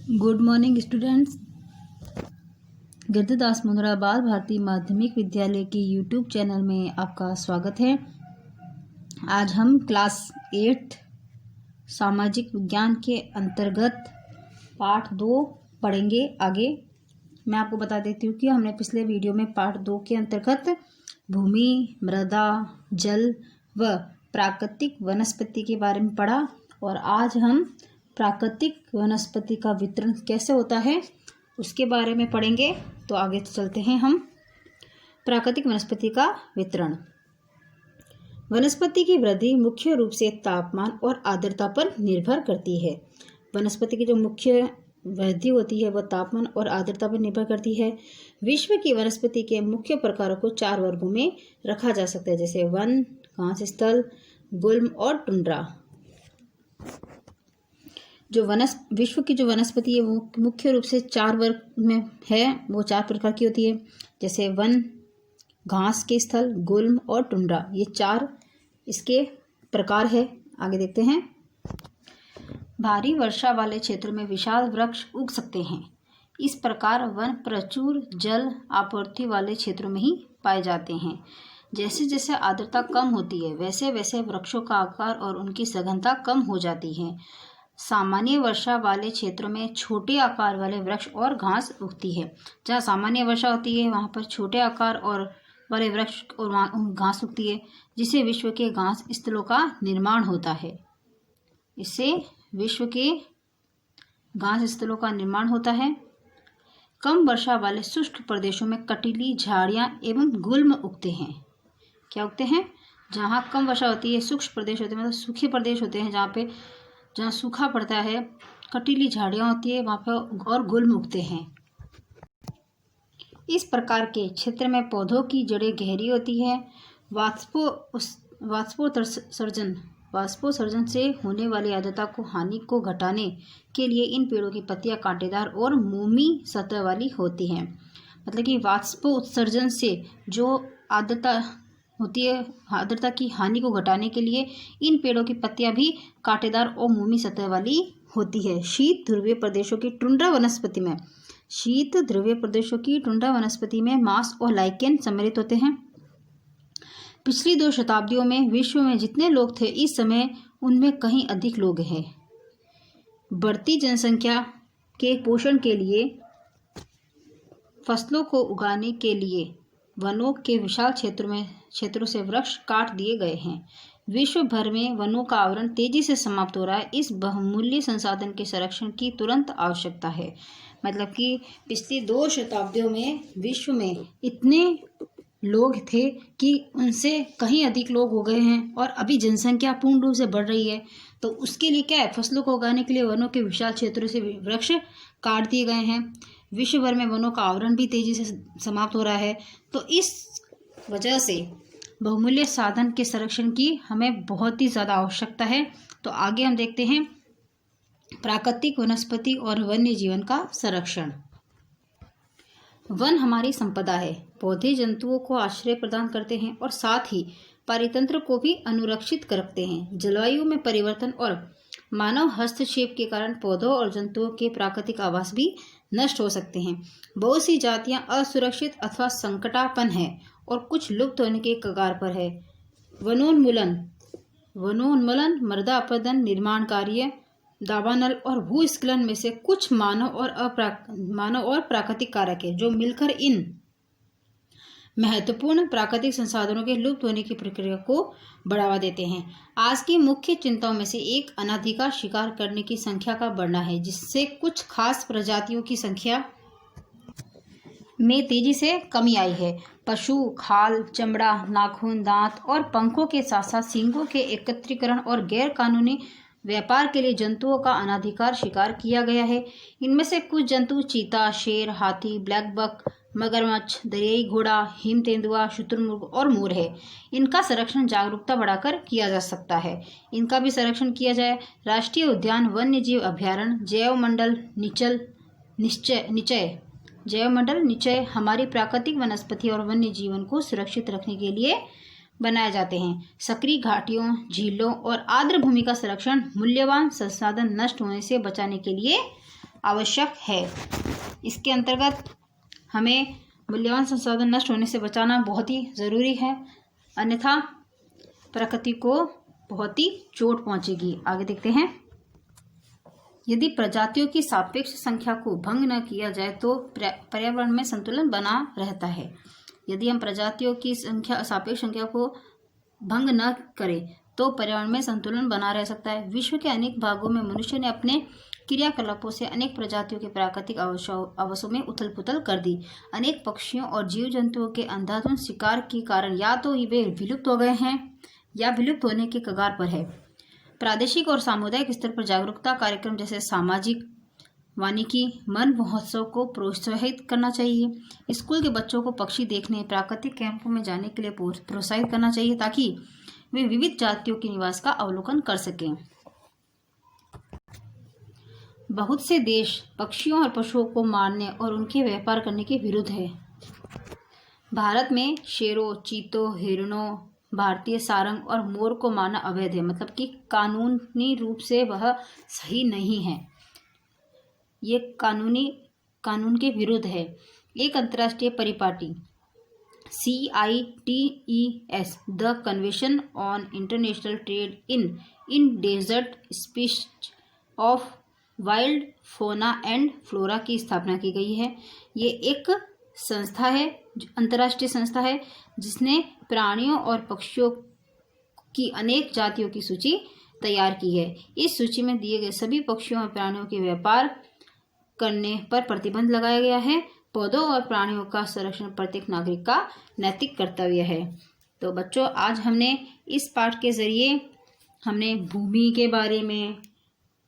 Good morning students. Girdhdas Mundra Bal Bharati माध्यमिक विद्यालय के यूट्यूब चैनल में आपका स्वागत है। आज हम क्लास 8 सामाजिक विज्ञान के अंतर्गत पाठ 2 पढ़ेंगे। आगे मैं आपको बता देती हूँ कि हमने पिछले वीडियो में पाठ 2 के अंतर्गत भूमि, मृदा, जल व प्राकृतिक वनस्पति के बारे में पढ़ा और आज हम प्राकृतिक वनस्पति का वितरण कैसे होता है उसके बारे में पढ़ेंगे। तो आगे चलते हैं हम। प्राकृतिक वनस्पति का वितरण। वनस्पति की वृद्धि मुख्य रूप से तापमान और आर्द्रता पर निर्भर करती है। वनस्पति की जो मुख्य वृद्धि होती है वह तापमान और आर्द्रता पर निर्भर करती है। विश्व की वनस्पति के मुख्य प्रकारों को 4 वर्गों में रखा जा सकता है, जैसे वन, घास स्थल, गुल्म और टुंड्रा। जो विश्व की जो वनस्पति है वो मुख्य रूप से 4 वर्ग में है। वो 4 प्रकार की होती है, जैसे वन, घास के स्थल, गुल्म और टुंड्रा। ये 4 इसके प्रकार है। आगे देखते हैं। भारी वर्षा वाले क्षेत्रों में विशाल वृक्ष उग सकते हैं। इस प्रकार वन प्रचुर जल आपूर्ति वाले क्षेत्रों में ही पाए जाते हैं। जैसे जैसे आर्द्रता कम होती है वैसे वैसे वृक्षों का आकार और उनकी सघनता कम हो जाती है। सामान्य वर्षा वाले क्षेत्रों में छोटे आकार वाले वृक्ष और घास उगती है। जहाँ सामान्य वर्षा होती है वहाँ पर छोटे आकार और वाले वृक्ष और घास उगती है, जिससे विश्व के घास स्थलों का निर्माण होता है। इससे विश्व के घास स्थलों का निर्माण होता है। कम वर्षा वाले शुष्क प्रदेशों में कटीली झाड़ियाँ एवं गुल्म उगते हैं। क्या उगते हैं? जहाँ कम वर्षा होती है, शुष्क प्रदेश होते हैं, मतलब सूखे प्रदेश होते हैं, जहाँ सूखा पड़ता है, कटीली झाड़ियाँ होती है वहाँ पर और गुल्म उगते हैं। इस प्रकार के क्षेत्र में पौधों की जड़ें गहरी होती है। वाष्पोत्सर्जन से होने वाली आर्द्रता को हानि को घटाने के लिए इन पेड़ों की पत्तियां कांटेदार और मोमी सतह वाली होती हैं। मतलब कि वाष्पोत्सर्जन से जो आर्द्रता होती है, आर्द्रता की हानि को घटाने के लिए इन पेड़ों की पत्तियां भी कांटेदार और मोमी सतह वाली होती है। शीत ध्रुवीय प्रदेशों की टुंड्रा वनस्पति में मांस और लाइकेन सम्मिलित होते हैं। पिछली 2 शताब्दियों में विश्व में जितने लोग थे इस समय उनमें कहीं अधिक लोग हैं। बढ़ती जनसंख्या के पोषण के लिए फसलों को उगाने के लिए वनों के विशाल क्षेत्रों से वृक्ष काट दिए गए हैं। विश्व भर में वनों का आवरण तेजी से समाप्त हो रहा है। इस बहुमूल्य संसाधन के संरक्षण की तुरंत आवश्यकता है। मतलब कि पिछली 2 शताब्दियों में विश्व में इतने लोग थे कि उनसे कहीं अधिक लोग हो गए हैं और अभी जनसंख्या पूर्ण रूप से बढ़ रही है। तो उसके लिए क्या है, फसलों को उगाने के लिए वनों के विशाल क्षेत्रों से वृक्ष काट दिए गए हैं। विश्व भर में वनों का आवरण भी तेजी से समाप्त हो रहा है। तो इस वजह से बहुमूल्य साधन के संरक्षण की हमें बहुत ही ज़्यादा आवश्यकता है। तो आगे हम देखते हैं प्राकृतिक वनस्पति और वन्य जीवन का संरक्षण। वन हमारी संपदा है। पौधे जंतुओं को आश्रय प्रदान करते हैं और साथ ही पारितंत्र को भी अनुरक्षित रखते हैं। जलवायु में परिवर्तन और मानव हस्तक्षेप के कारण पौधों और जंतुओं के प्राकृतिक आवास भी नष्ट हो सकते हैं। बहुत सी जातियां असुरक्षित अथवा संकटापन्न है और कुछ लुप्त होने के कगार पर है। वनोन्मूलन, मृदा अपरदन, निर्माण कार्य, दावानल और भूस्खलन में से कुछ मानव और प्राकृतिक कारक है जो मिलकर इन महत्वपूर्ण प्राकृतिक संसाधनों के लुप्त होने की प्रक्रिया को बढ़ावा देते हैं। आज की मुख्य चिंताओं में से एक अनाधिकार शिकार करने की संख्या का बढ़ना है, जिससे कुछ खास प्रजातियों की संख्या में तेजी से कमी आई है। पशु, खाल, चमड़ा, नाखून, दांत और पंखों के साथ साथ सींगों के एकत्रीकरण और गैर कानूनी व्यापार के लिए जंतुओं का अनाधिकार शिकार किया गया है। इनमें से कुछ जंतु चीता, शेर, हाथी, ब्लैक बक, मगरमच्छ, दरियाई घोड़ा, हिम तेंदुआ, शुतुरमुर्ग और मोर है। इनका संरक्षण जागरूकता बढ़ाकर किया जा सकता है। इनका भी संरक्षण किया जाए। राष्ट्रीय उद्यान, वन्य जीव अभयारण्य, जैवमंडल निचय हमारी प्राकृतिक वनस्पति और वन्य जीवन को सुरक्षित रखने के लिए बनाए जाते हैं। सक्रिय घाटियों, झीलों और आर्द्र भूमि का संरक्षण मूल्यवान संसाधन नष्ट होने से बचाने के लिए आवश्यक है। इसके अंतर्गत हमें मूल्यवान संसाधन नष्ट होने से बचाना बहुत ही ज़रूरी है, अन्यथा प्रकृति को बहुत ही चोट पहुंचेगी। आगे देखते हैं। यदि प्रजातियों की सापेक्ष संख्या को भंग न किया जाए तो पर्यावरण में संतुलन बना रहता है। यदि हम प्रजातियों की सापेक्ष संख्या को भंग न करें तो पर्यावरण में संतुलन बना रह सकता है। विश्व के अनेक भागों में मनुष्य ने अपने क्रियाकलापों से अनेक प्रजातियों के प्राकृतिक आवासों में उथल पुथल कर दी। अनेक पक्षियों और जीव जंतुओं के अंधाधुंध शिकार के कारण या तो वे विलुप्त हो गए हैं या विलुप्त होने के कगार पर है। प्रादेशिक और सामुदायिक स्तर पर जागरूकता कार्यक्रम जैसे सामाजिक वानिकी वन महोत्सव को प्रोत्साहित करना चाहिए। स्कूल के बच्चों को पक्षी देखने, प्राकृतिक कैंपों में जाने के लिए प्रोत्साहित करना चाहिए ताकि वे विविध जातियों के निवास का अवलोकन कर सकें। बहुत से देश पक्षियों और पशुओं को मारने और उनके व्यापार करने के विरुद्ध है। भारत में शेरों, चीतों, हिरणों, भारतीय सारंग और मोर को मारना अवैध है, मतलब कि कानूनी रूप से वह सही नहीं है। ये कानून के विरुद्ध है। एक अंतर्राष्ट्रीय परिपाटी CITES the convention on international trade in endangered species of wild fauna and flora की स्थापना की गई है। ये एक संस्था है, अंतर्राष्ट्रीय संस्था है, जिसने प्राणियों और पक्षियों की अनेक जातियों की सूची तैयार की है। इस सूची में दिए गए सभी पक्षियों और प्राणियों के व्यापार करने पर प्रतिबंध लगाया गया है। पौधों और प्राणियों का संरक्षण प्रत्येक नागरिक का नैतिक कर्तव्य है। तो बच्चों, आज हमने इस पाठ के जरिए हमने भूमि के बारे में,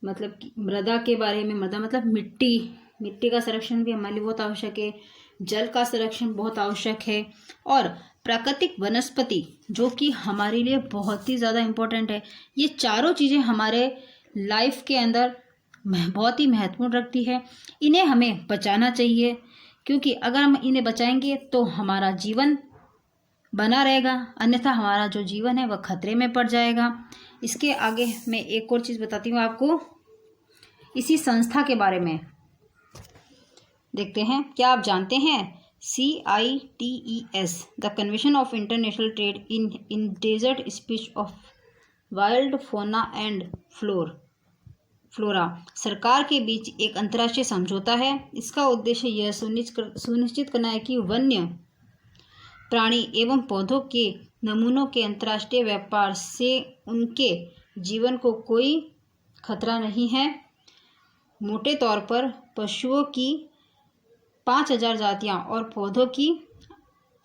मतलब मृदा के बारे में, मृदा मतलब मिट्टी का संरक्षण भी हमारे लिए बहुत आवश्यक है, जल का संरक्षण बहुत आवश्यक है, और प्राकृतिक वनस्पति जो कि हमारे लिए बहुत ही ज़्यादा इम्पोर्टेंट है। ये चारों चीज़ें हमारे लाइफ के अंदर बहुत ही महत्वपूर्ण रखती है। इन्हें हमें बचाना चाहिए, क्योंकि अगर हम इन्हें बचाएंगे तो हमारा जीवन बना रहेगा, अन्यथा हमारा जो जीवन है वह खतरे में पड़ जाएगा। इसके आगे मैं एक और चीज़ बताती हूँ आपको, इसी संस्था के बारे में देखते हैं। क्या आप जानते हैं CITES the convention of international trade in endangered species of wild fauna and flora सरकार के बीच एक अंतर्राष्ट्रीय समझौता है। इसका उद्देश्य यह सुनिश्चित करना है कि वन्य प्राणी एवं पौधों के नमूनों के अंतर्राष्ट्रीय व्यापार से उनके जीवन को कोई खतरा नहीं है। मोटे तौर पर पशुओं की 5000 जातियां और पौधों की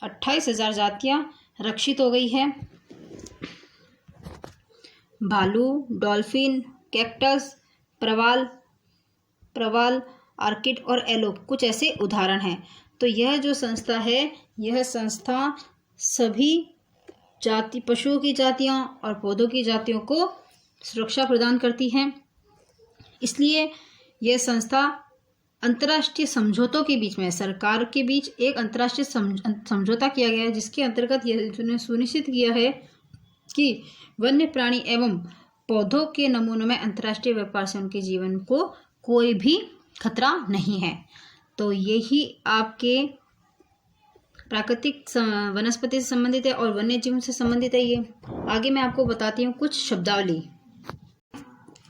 28,000 जातियां रक्षित हो गई है। भालू, डॉल्फिन, कैक्टस, प्रवाल, आर्किड और एलो कुछ ऐसे उदाहरण हैं। तो यह जो संस्था है, यह संस्था सभी पशुओं की जातियां और पौधों की जातियों को सुरक्षा प्रदान करती है। इसलिए यह संस्था अंतर्राष्ट्रीय समझौतों के बीच में, सरकार के बीच एक अंतर्राष्ट्रीय समझौता किया गया है, जिसके अंतर्गत यह सुनिश्चित किया है कि वन्य प्राणी एवं पौधों के नमूनों में अंतर्राष्ट्रीय व्यापार से उनके जीवन को कोई भी खतरा नहीं है। तो यही आपके प्राकृतिक वनस्पति से संबंधित है और वन्य जीवन से संबंधित है। ये आगे मैं आपको बताती हूँ कुछ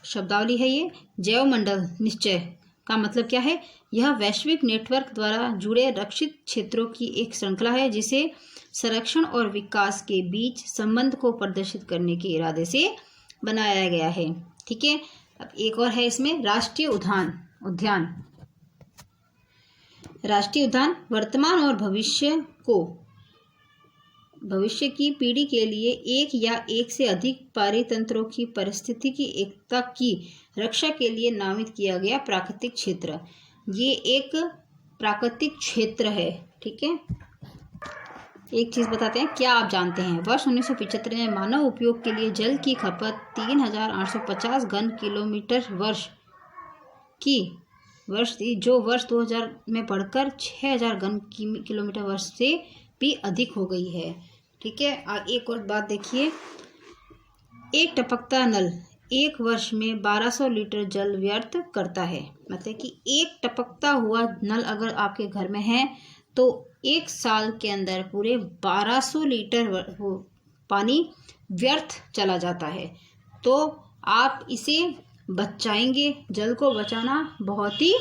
शब्दावली है। ये जैवमंडल निश्चय का मतलब क्या है? यह वैश्विक नेटवर्क द्वारा जुड़े रक्षित क्षेत्रों की एक श्रृंखला है, जिसे संरक्षण और विकास के बीच संबंध को प्रदर्शित करने के इरादे से बनाया गया है। ठीक है। अब एक और है इसमें राष्ट्रीय उद्यान। राष्ट्रीय उद्यान वर्तमान और भविष्य की पीढ़ी के लिए एक या एक से अधिक पारितंत्रों की पारिस्थितिकी एकता की रक्षा के लिए नामित किया गया प्राकृतिक क्षेत्र। ये एक प्राकृतिक क्षेत्र है। ठीक है। एक चीज़ बताते हैं, क्या आप जानते हैं वर्ष 1975 में मानव उपयोग के लिए जल की खपत 3850 घन किलोमीटर वर्ष थी, जो वर्ष 2000 में बढ़कर 6000 घन किलोमीटर वर्ष से भी अधिक हो गई है। ठीक है। एक और बात देखिए, एक टपकता नल एक वर्ष में 1200 लीटर जल व्यर्थ करता है। मतलब कि एक टपकता हुआ नल अगर आपके घर में है तो एक साल के अंदर पूरे 1200 लीटर वो पानी व्यर्थ चला जाता है। तो आप इसे बचाएंगे, जल को बचाना बहुत ही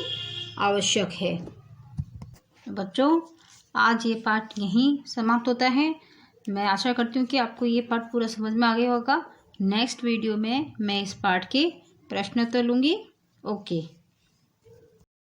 आवश्यक है। बच्चों, आज ये पाठ यहीं समाप्त होता है। मैं आशा करती हूँ कि आपको ये पाठ पूरा समझ में आ गया होगा। नेक्स्ट वीडियो में मैं इस पाठ के प्रश्नोत्तर लूँगी। ओके।